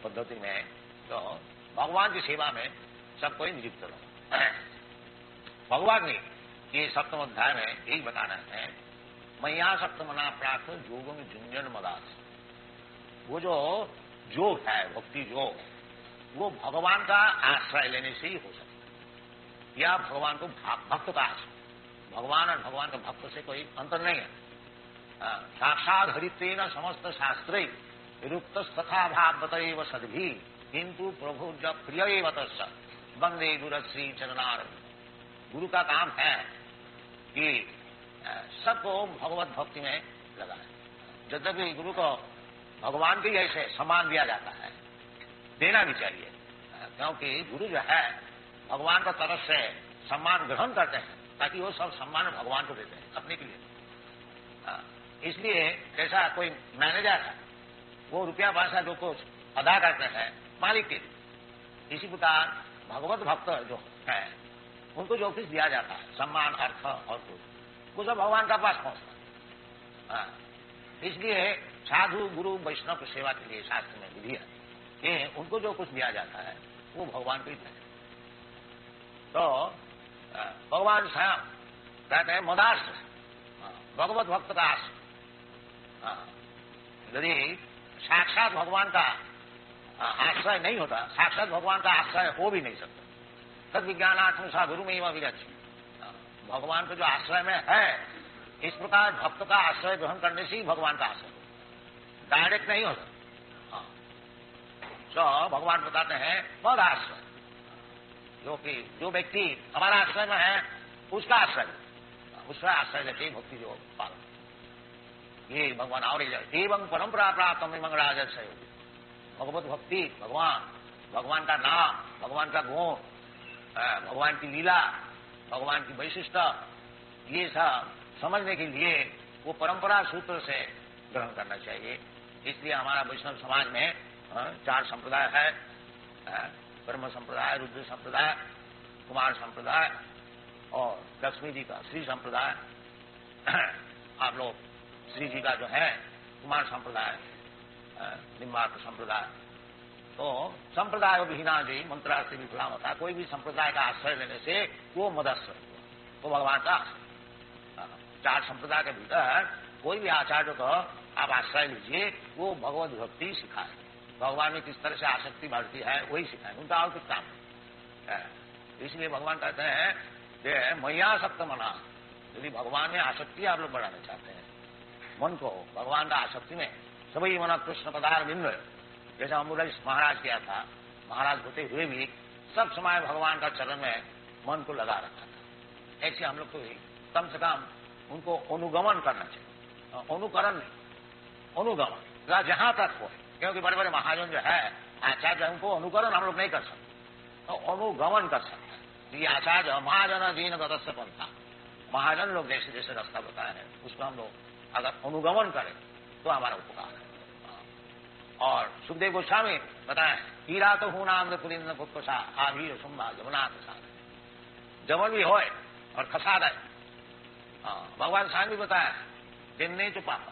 पद्धति में, तो भगवान की सेवा में सब कोई नियुक्त रहो। भगवान ने ये सप्तम अध्याय में यही बताना है, मैया सप्तमना प्राप्त योगों में झुंझन मदास। वो जो योग है भक्ति योग, वो भगवान का आश्रय लेने से ही हो सकता है, या भगवान को भक्त का आश्रय। भगवान और भगवान का भक्त से कोई अंतर नहीं है। साक्षात हरित्वेन समस्त शास्त्रे रुक्त तथा भावतैव सद्भी किंतु प्रभु जब प्रिय तस्य वंदे गुरु श्री चरणार। गुरु का काम है कि सबको भगवत भक्ति में लगाए। यद्यपि गुरु को भगवान के जैसे सम्मान दिया जाता है, देना भी चाहिए, क्योंकि गुरु जो है भगवान का तरफ से सम्मान ग्रहण करते हैं ताकि वो सब सम्मान भगवान को देते हैं अपने के लिए। इसलिए जैसा कोई मैनेजर है वो रुपया पैसा जो कुछ अदा करते हैं मालिक के लिए, इसी प्रकार भगवत भक्त जो है उनको जो कुछ दिया जाता है सम्मान अर्थ और कुछ, वो सब भगवान का पास पहुंचता है। इसलिए साधु गुरु वैष्णव की सेवा के लिए शास्त्र में विधि है कि उनको जो कुछ दिया जाता है वो भगवान को ही है। तो भगवान स्वयं कहते हैं मदाश्रय, भगवत भक्त का आश्रय। यदि साक्षात भगवान का आश्रय नहीं होता, साक्षात भगवान का आश्रय हो भी नहीं सकता। तद विज्ञानात्म सा गुरु में ही विरक्षी, भगवान को जो आश्रय में है, इस प्रकार भक्त का आश्रय ग्रहण करने से ही भगवान का आश्रय डायरेक्ट नहीं होता। तो भगवान बताते हैं पद आश्रय, जो कि जो व्यक्ति हमारा आश्रय में है उसका आश्रय, उसका आश्रय लेके भक्ति योग पालन। ये भगवान और एवं परंपरा प्राप्त मंगराज सहयोगी। भगवत भक्ति, भगवान का नाम, भगवान का गुण, भगवान की लीला, भगवान की वैशिष्ट, ये सब समझने के लिए वो परंपरा सूत्र से ग्रहण करना चाहिए। इसलिए हमारा वैष्णव समाज में 4 संप्रदाय है, ब्रह्म संप्रदाय, रुद्र संप्रदाय, कुमार संप्रदाय और लक्ष्मी जी का श्री संप्रदाय। आप लोग श्री जी का जो है कुमार संप्रदाय, निम्बार्क संप्रदाय। तो संप्रदाय विहीना जी मंत्रा से विफला होता है। कोई भी संप्रदाय का आश्रय लेने से वो मदस्य, वो भगवान का 4 संप्रदाय के भीतर कोई भी आचार्य को आप आश्रय लीजिए, वो भगवत भक्ति सिखाए, भगवान में किस तरह से आसक्ति बढ़ती है वही सिखाए, उनका और कुछ काम है। इसलिए भगवान कहते हैं कि मैया सक्त मना। यदि भगवान में आसक्ति आप लोग बढ़ाना चाहते हैं, मन को भगवान का आसक्ति में, सभी मन कृष्ण पदार्थ बिंद, जैसा अमूल्य महाराज किया था, महाराज होते हुए भी सब समय भगवान का चरण में मन को लगा रखा था। ऐसे हम लोग को कम से कम उनको अनुगमन करना चाहिए, अनुकरण नहीं, अनुगमन जहां तक हो। क्योंकि बड़े बड़े महाजन जो है आचार्य, उनको अनुकरण हम लोग नहीं कर सकते, तो अनुगमन कर सकते हैं। ये आचार्य महाजन दीन गतस्य पंथा, महाजन लोग जैसे जैसे रास्ता बताए हैं उसको हम लोग अगर अनुगमन करें तो हमारा उपकार है। और सुखदेव गोस्वामी बताए, हीरा तो हूं नाम पुलिंद पुष्पा आभीर सुम्बा जमुना प्रसाद। जमन भी होए और खसाद है। भगवान स्वामी भी बताया, जिनने जो पापा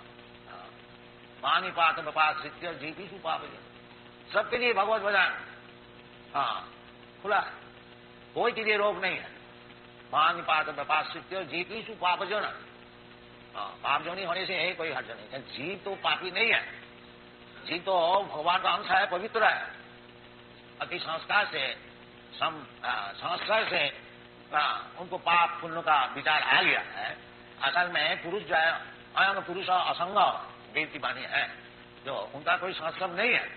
मानी पात बपास सित्य जीपी सु पाप, सबके लिए भगवत भजन खुला है, कोई के लिए रोक नहीं है। मानी पात बपास सित्य जीपी सु पाप जन, पाप जोनी होने से कोई हर्ज नहीं है। जीव तो पापी नहीं है, जीव तो भगवान का अंश है, पवित्र है। अति संस्कार से संस्कार से उनको पाप पुण्य का विचार आ गया है। असल में पुरुष जो है अयंग पुरुष असंग व्यक्ति बानी है, जो उनका कोई संस्कृत नहीं है।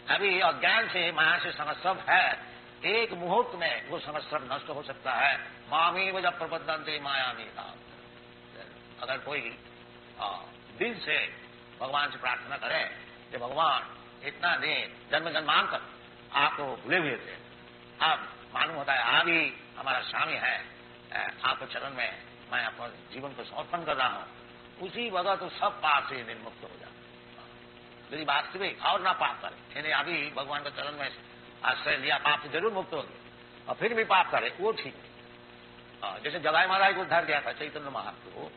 अभी अज्ञान से माया से संस्कृत है, एक मुहूर्त में वो संस्कृत नष्ट हो सकता है। मामी वजह प्रबंधनते मायामी नाम। अगर कोई दिल से भगवान से प्रार्थना करे कि भगवान इतना दिन जन्म जन्मांतर आपको भूले हुए थे, अब मालूम होता है आप ही हमारा स्वामी है, आपके चरण में मैं अपने जीवन को समर्पण कर रहा हूं, उसी वजह तो सब पाप से निर्मुक्त हो जाए। यदि वास्तविक और ना पाप करे, यानी अभी भगवान के चरण में आश्रय लिया, पाप से जरूर मुक्त होंगे, और फिर भी पाप करे वो ठीक है। जैसे जगाई महाराज को उद्धार किया था चैतन्य महाप्रभु,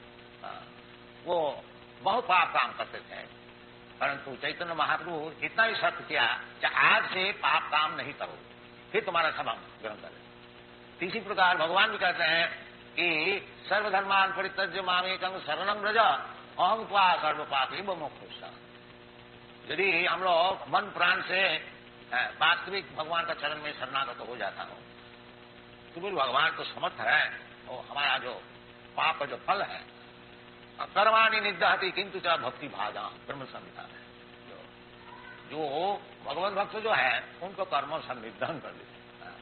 वो बहुत पाप काम करते थे, परंतु चैतन्य महाप्रभु इतना ही सत्य किया कि आज से पाप काम नहीं करो, फिर तुम्हारा सब हम ग्रहण करें। इसी प्रकार भगवान भी कहते हैं कि सर्वधर्मान परित्यज्य मामेकं शरणं व्रज अहं त्वा सर्व पापी मोक्षयिष्यामि। यदि हम लोग मन प्राण से वास्तविक भगवान का चरण में शरणागत हो जाता हो तो फिर भगवान तो समर्थ है, और हमारा जो पाप का जो फल है, कर्माणि निदहति किंतु च भक्ति भाजा ब्रह्म संहिता है, जो भगवत भक्त जो है उनको कर्मों से निर्धन कर देते हैं।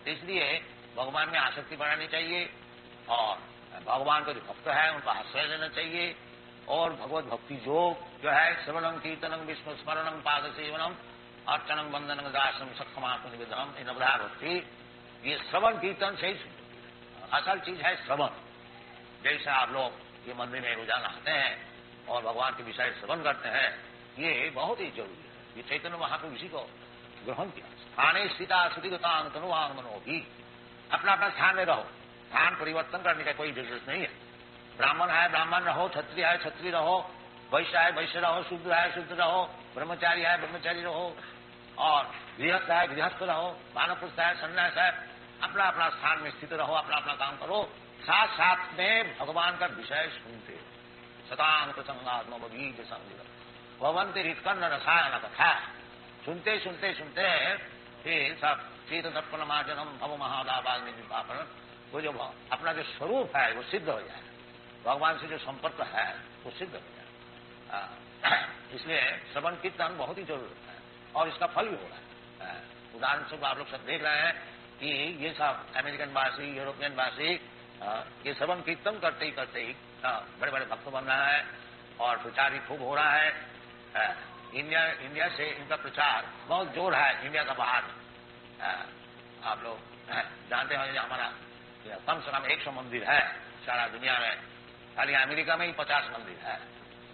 इसलिए भगवान में आसक्ति बढ़ानी चाहिए, और भगवान का जो भक्त है उनको आश्रय लेना चाहिए। और भगवत भक्ति जो है श्रवणं कीर्तनं विष्णु स्मरणं पाद सेवनम अर्चनं वंदनं दासम सक्षमात्म निवेदनम, इन नवधा भक्ति, ये श्रवण कीर्तन से ही असल चीज है श्रवण। जैसे आप लोग ये मंदिर में रोजाना आते हैं और भगवान के विषय श्रवण करते हैं, ये बहुत ही जरूरी है। ये चैतन्य महाप्रभु इसी को ग्रहण किया। स्थाने स्थिता श्रुतिगतान तनुवान मनोभी, अपना अपना स्थान में रहो, स्थान परिवर्तन करने का कोई जरूरत नहीं है। ब्राह्मण है ब्राह्मण रहो, क्षत्रिय है क्षत्रिय रहो, वैश्य है वैश्य रहो, शुद्ध है शुद्ध रहो, ब्रह्मचारी है ब्रह्मचारी रहो, और गृहस्थ है गृहस्थ रहो, वानप्रस्थ है सन्यास है, अपना अपना स्थान में स्थित रहो, अपना अपना काम करो, साथ साथ में भगवान का विषय सुनते, सतान प्रसंगात्मबीज संग भवंती हृत्कर्ण रसायन कथा, सुनते सुनते सुनते फिर सब शीत दर्पण मार्जनम भव महादाबाग निपापन, वो जो अपना जो स्वरूप है वो सिद्ध हो जाए, भगवान से जो संपर्क है वो सिद्ध हो जाए। इसलिए श्रवण कीर्तन बहुत ही जरूरत है, और इसका फल भी हो रहा है। उदाहरण स्वरूप आप लोग सब देख रहे हैं कि ये सब अमेरिकन वासी यूरोपियन वासी ये श्रवण कीर्तन करते ही बड़े बड़े भक्त बन रहा है और प्रचार भी खूब हो रहा है। इंडिया से इनका प्रचार बहुत जोर है इंडिया का बाहर। आप लोग जानते हैं हमारा कम से कम 100 मंदिर है सारा दुनिया में। खाली अमेरिका में ही 50 मंदिर है,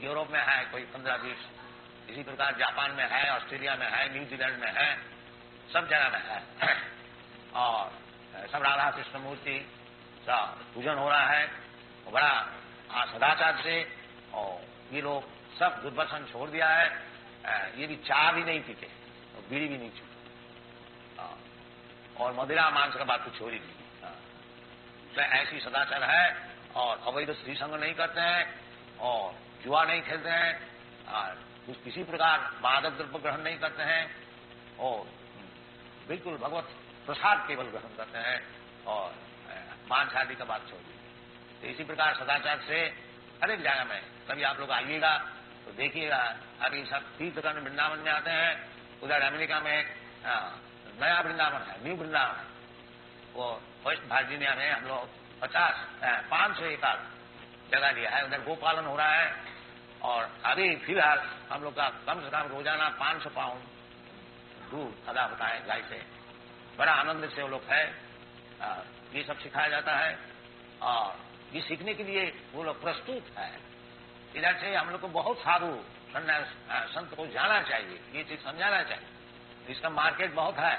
यूरोप में है कोई 15-20, इसी प्रकार जापान में है, ऑस्ट्रेलिया में है, न्यूजीलैंड में है, सब जगह में है। और सब राधा कृष्ण मूर्ति सब पूजन हो रहा है बड़ा सदाचार से। और ये लोग सब दुर्दर्शन छोड़ दिया है, ये भी चाय भी नहीं पीते और बीड़ी भी नहीं छूते और मदिरा मांस का बात तो छोड़ ही नहीं। तो ऐसी सदाचार है और अवैध स्त्री संग नहीं करते हैं और जुआ नहीं खेलते हैं और किसी प्रकार मादक द्रव्य ग्रहण नहीं करते हैं और बिल्कुल भगवत प्रसाद केवल ग्रहण करते हैं और मांस आदि का बात छोड़ दी। तो इसी प्रकार सदाचार से हर एक जगह में कभी आप लोग आइएगा तो देखिएगा। अभी सब तीर्थकरण वृंदावन में आते हैं, उधर अमेरिका में नया वृंदावन है, न्यू वृंदावन। वो वेस्ट वर्जीनिया में हम लोग 500 एकड़ जगह लिया है, उधर गोपालन हो रहा है। और अभी फिलहाल हम लोग का कम से कम रोजाना 500 पाउंड दूध अदा होता है गाय से। बड़ा आनंद से वो लोग है, ये सब सिखाया जाता है और ये सीखने के लिए वो लोग प्रस्तुत है। इधर से हम लोग को बहुत साधु संत को जाना चाहिए, ये चीज समझाना चाहिए। इसका मार्केट बहुत है,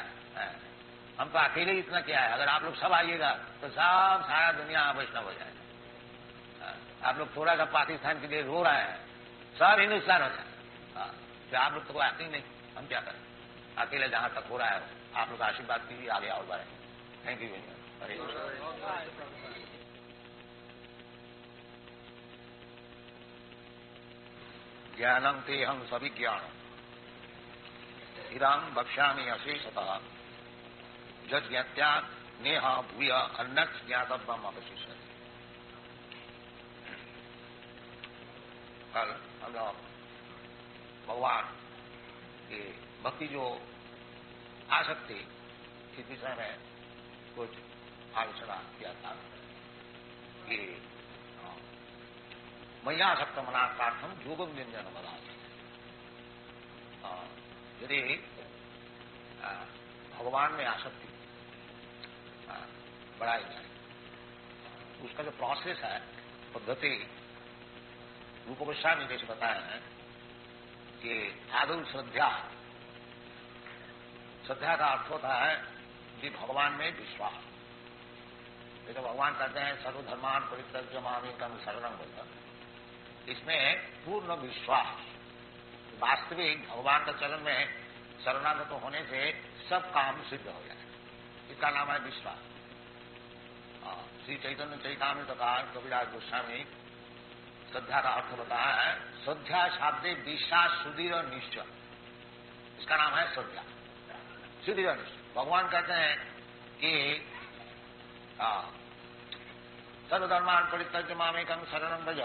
हम तो अकेले इतना क्या है। अगर आप लोग सब आइएगा तो सब सारा दुनिया वैष्णव हो जाएगा। आप लोग थोड़ा सा पाकिस्तान के लिए रो रहे हैं, सब हिंदुस्तान हो जाए। तो आप लोग तो कोई आते ही नहीं, हम क्या करें। अकेले जहां तक हो रहा है आप लोग आशीर्वाद कीजिए, आगे और बढ़े। Thank you very much. ज्ञानम ते हम सभी ज्ञान इदं वक्ष्यामि अशेषतः यज्ञत्या नेह भूय अन्नत् ज्ञातव्यम अवशिष्यते। कल हम लोग भगवान की भक्ति जो आसक्ति इस विषय में कुछ आलोचना किया था कि मय्यासक्त मनार्थार्थम योगम व्यंजन बना। यदि भगवान में आसक्ति बढ़ाई जाए, उसका जो प्रोसेस है, पद्धति रूप गोस्वामी जैसे बताए हैं कि आदौ श्रद्धा का अर्थ होता है कि भगवान में विश्वास। जैसे भगवान कहते हैं सर्वधर्मान परित्यज्य मामेकं शरणं व्रज, इसमें पूर्ण विश्वास। वास्तविक भगवान का चरण में शरणागत होने से सब काम सिद्ध हो जाए, इसका नाम है विश्वास। श्री चैतन्य चैतामृत तो कहा कविराज गोस्वामी श्रद्धा का अर्थ बताया है, श्रद्धा शाब्दे विश्वास सुदृढ़ और निश्चय, इसका नाम है श्रद्धा, सुदृढ़ और निश्चय। भगवान कहते हैं कि सर्वधर्मान परित्यज्य मामेकं शरणं व्रज,